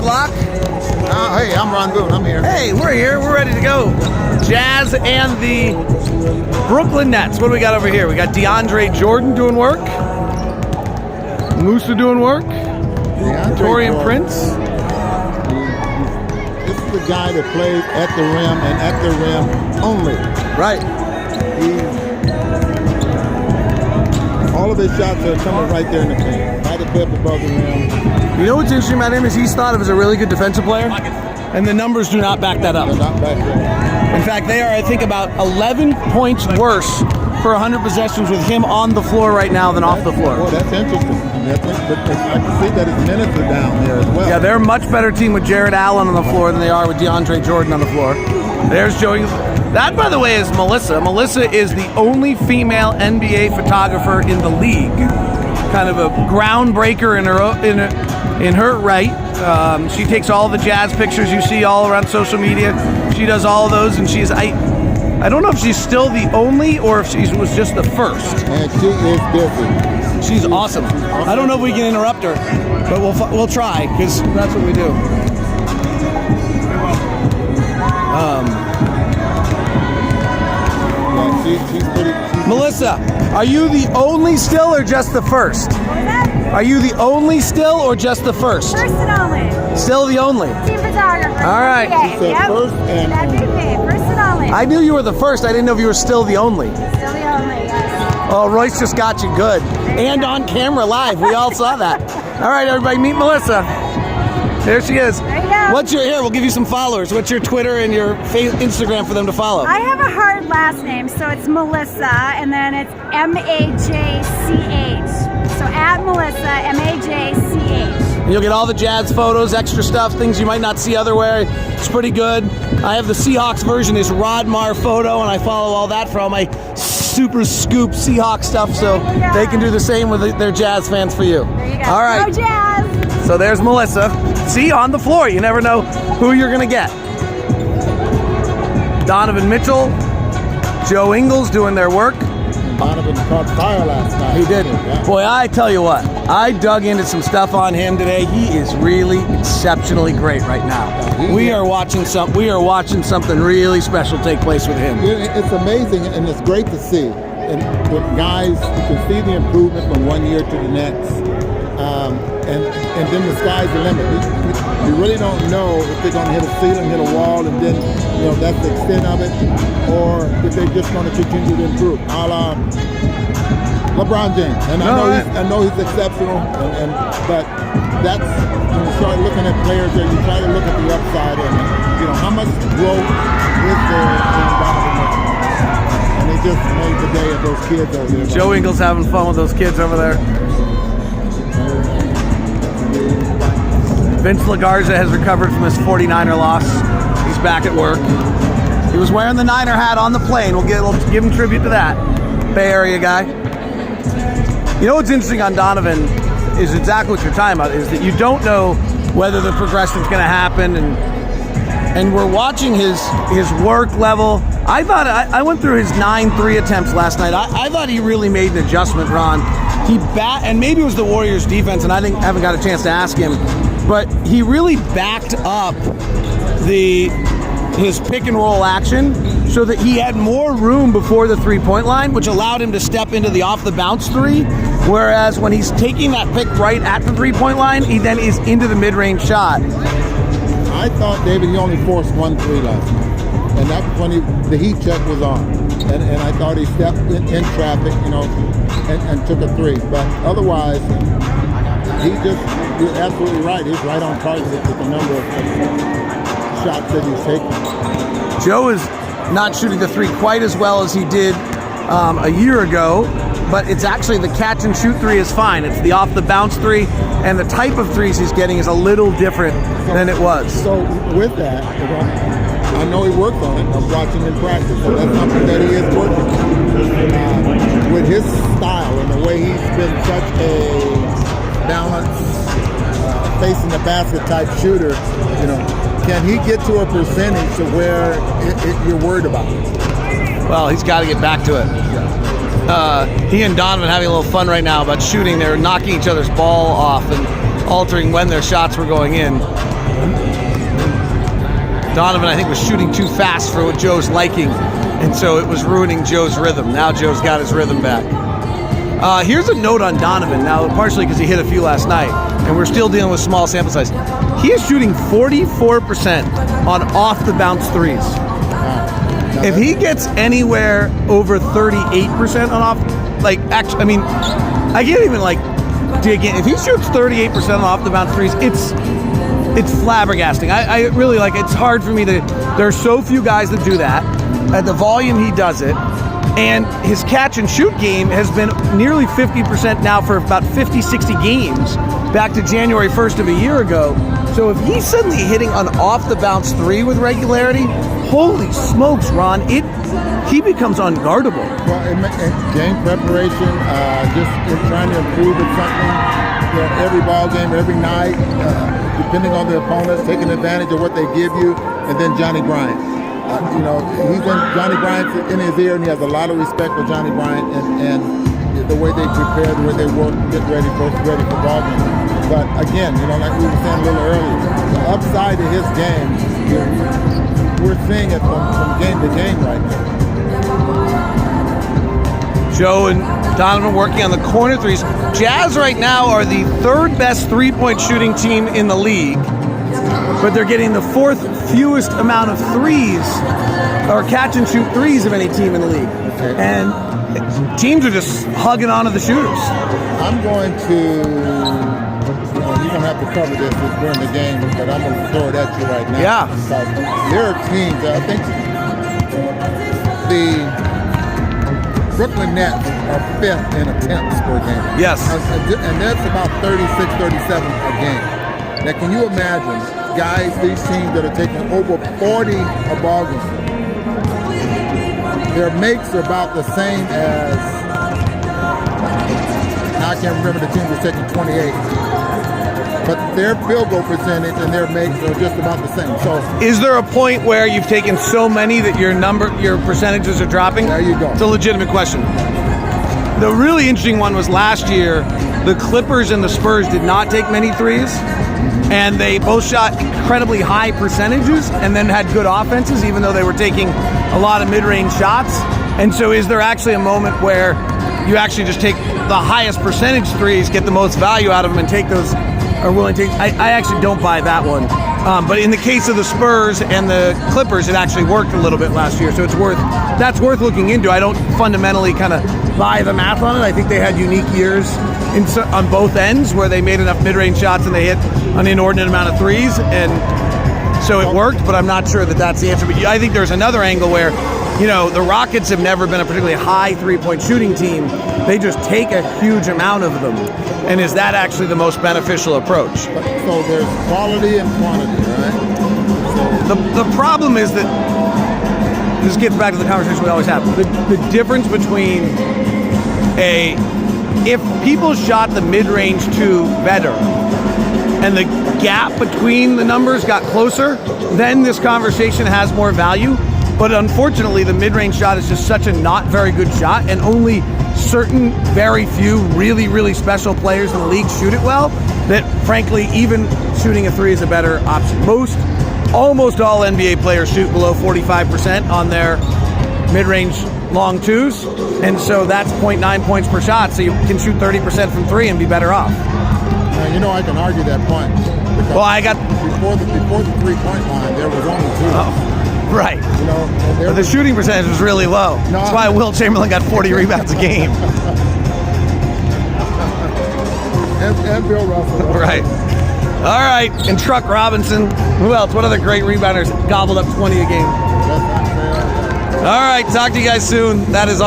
Lock. Hey, I'm Ron Boone. I'm here. Hey, we're here. We're ready to go. Jazz and the Brooklyn Nets. What do we got over here? We got DeAndre Jordan doing work. Musa doing work. Taurean Prince. This is the guy that played at the rim and at the rim only. Right. All of his shots are coming right there in the paint, right above the rim. You know what's interesting about him is he's thought of as a really good defensive player, and the numbers do not back that up. They're not back there. In fact, they are, I think, about 11 points worse for 100 possessions with him on the floor right now than off the floor. Well, that's interesting. But I can see that his minutes are down there as well. Yeah, they're a much better team with Jared Allen on the floor than they are with DeAndre Jordan on the floor. There's Joey. That, by the way, is Melissa. Melissa is the only female NBA photographer in the league. Kind of a groundbreaker in her right. She takes all the Jazz pictures you see all around social media. She does all of those, and she's I don't know if she's still the only or if she was just the first. And she is busy. She's awesome. I don't know if we can interrupt her, but we'll try because that's what we do. She's pretty. Melissa, are you the only still or just the first? Are you the only still or just the first? First and only. Still the only. Team photographer. All right. She said first and That'd be me. First and only. I knew you were the first. I didn't know if you were still the only. Still the only, yes. Oh, Royce just got you good. And on camera live. We all saw that. All right, everybody, meet Melissa. There she is. There you go. What's your here? We'll give you some followers. What's your Twitter and your Instagram for them to follow? I have a hard last name, so it's Melissa, and then it's M-A-J-C-H. So at Melissa, M-A-J-C-H. You'll get all the Jazz photos, extra stuff, things you might not see otherwhere. It's pretty good. I have the Seahawks version is Rodmar photo, and I follow all that for all my super scoop Seahawks stuff, so they can do the same with their Jazz fans for you. There you go. All right. Go Jazz! So there's Melissa. See, on the floor. You never know who you're going to get. Donovan Mitchell, Joe Ingles doing their work. Donovan caught fire last night. He did. Yeah. Boy, I tell you what, I dug into some stuff on him today. He is really exceptionally great right now. We are watching something really special take place with him. It's amazing, and it's great to see. And with guys, you can see the improvement from one year to the next. And then the sky's the limit. You really don't know if they're going to hit a ceiling, hit a wall, and then that's the extent of it, or if they're just going to continue to improve. A la LeBron James, and I know he's exceptional, but that's when you start looking at players there, you try to look at the upside and how much growth is there in Donovan Mitchell. And it just made the day of those kids over there. Joe Ingles having fun with those kids over there. Vince LaGarza has recovered from his 49er loss. He's back at work. He was wearing the Niner hat on the plane. We'll give him tribute to that. Bay Area guy. You know what's interesting on Donovan is exactly what you're talking about, is that you don't know whether the progression's going to happen, and we're watching his work level. I thought I went through his 9 3 attempts last night. I thought he really made an adjustment, Ron. And maybe it was the Warriors defense, and I haven't got a chance to ask him, but he really backed up his pick and roll action so that he had more room before the three-point line, which allowed him to step into the off the bounce three. Whereas when he's taking that pick right at the three-point line, he then is into the mid-range shot. I thought, David, he only forced 1 3 last night. And that's when the heat check was on. And I thought he stepped in traffic, and took a 3. But otherwise, you're absolutely right. He's right on target with the number of shots that he's taking. Joe is not shooting the 3 quite as well as he did a year ago, but it's actually the catch and shoot 3 is fine. It's the off the bounce 3, and the type of threes he's getting is a little different than it was. So with that, I know he worked on it. I'm watching him practice, so that's something that he is working on. With his style and the way he's been such a balanced, facing the basket type shooter, can he get to a percentage to where you're worried about it? Well, he's got to get back to it. He and Donovan having a little fun right now about shooting. They're knocking each other's ball off and altering when their shots were going in. Donovan, I think, was shooting too fast for what Joe's liking, and so it was ruining Joe's rhythm. Now Joe's got his rhythm back. Here's a note on Donovan, now partially because he hit a few last night, and we're still dealing with small sample size. He is shooting 44% on off-the-bounce threes. If he gets anywhere over 38% on off, like, actually, I mean, I can't even, like, dig in. If he shoots 38% on off-the-bounce threes, it's flabbergasting. I really, like, it's hard for me to, there are so few guys that do that. At the volume he does it, and his catch and shoot game has been nearly 50% now for about 50, 60 games back to January 1st of a year ago. So if he's suddenly hitting an off-the-bounce three with regularity, holy smokes, Ron, he becomes unguardable. Well, game preparation, just trying to improve at something. You know, every ball game, every night, depending on the opponents, taking advantage of what they give you, and then Johnny Bryant. You know, Johnny Bryant's in his ear, and he has a lot of respect for Johnny Bryant and the way they prepare, the way they work, get ready for ball games. But again, you know, like we were saying a little earlier, the upside of his game, we're seeing it from game to game right now. Joe and Donovan working on the corner threes. Jazz right now are the third best three-point shooting team in the league, but they're getting the fourth fewest amount of threes, or catch and shoot threes, of any team in the league. Okay. And teams are just hugging onto the shooters. I'm going to, you're going to have to cover this during the game, but I'm going to throw it at you right now. Yeah. Because there are teams, I think the Brooklyn Nets are 5th in attempts per game. Yes. And that's about 36, 37 a game. Now, can you imagine guys, these teams that are taking over 40 a ball game, their makes are about the same as, now I can't remember the team that's taking 28, but their field goal percentage and their makes are just about the same. So, is there a point where you've taken so many that your percentages are dropping? There you go. It's a legitimate question. The really interesting one was last year, the Clippers and the Spurs did not take many threes, and they both shot incredibly high percentages and then had good offenses, even though they were taking a lot of mid-range shots. And so is there actually a moment where you actually just take the highest percentage threes, get the most value out of them, and take those, are willing to take? I actually don't buy that one. But in the case of the Spurs and the Clippers, it actually worked a little bit last year, so that's worth looking into. I don't fundamentally kind of buy the math on it. I think they had unique years on both ends where they made enough mid-range shots and they hit an inordinate amount of threes, and so it worked, but I'm not sure that that's the answer. But I think there's another angle where, you know, the Rockets have never been a particularly high three-point shooting team. They just take a huge amount of them. And is that actually the most beneficial approach? So there's quality and quantity, right? The problem is that, this gets back to the conversation we always have, the difference between if people shot the mid-range two better and the gap between the numbers got closer, then this conversation has more value. But unfortunately, the mid-range shot is just such a not very good shot, and only certain very few really, really special players in the league shoot it well, that frankly, even shooting a three is a better option. Almost all NBA players shoot below 45% on their mid-range long twos, and so that's 0.9 points per shot, so you can shoot 30% from three and be better off. Now, you know, I can argue that point. Well, I got... Before the three-point line, there was only two. Oh, right. You know, but the shooting percentage was really low. No, that's why Will Chamberlain got 40 rebounds a game. and Bill Russell. Right. All right. And Truck Robinson. Who else? What other great rebounders gobbled up 20 a game? All right. Talk to you guys soon. That is all.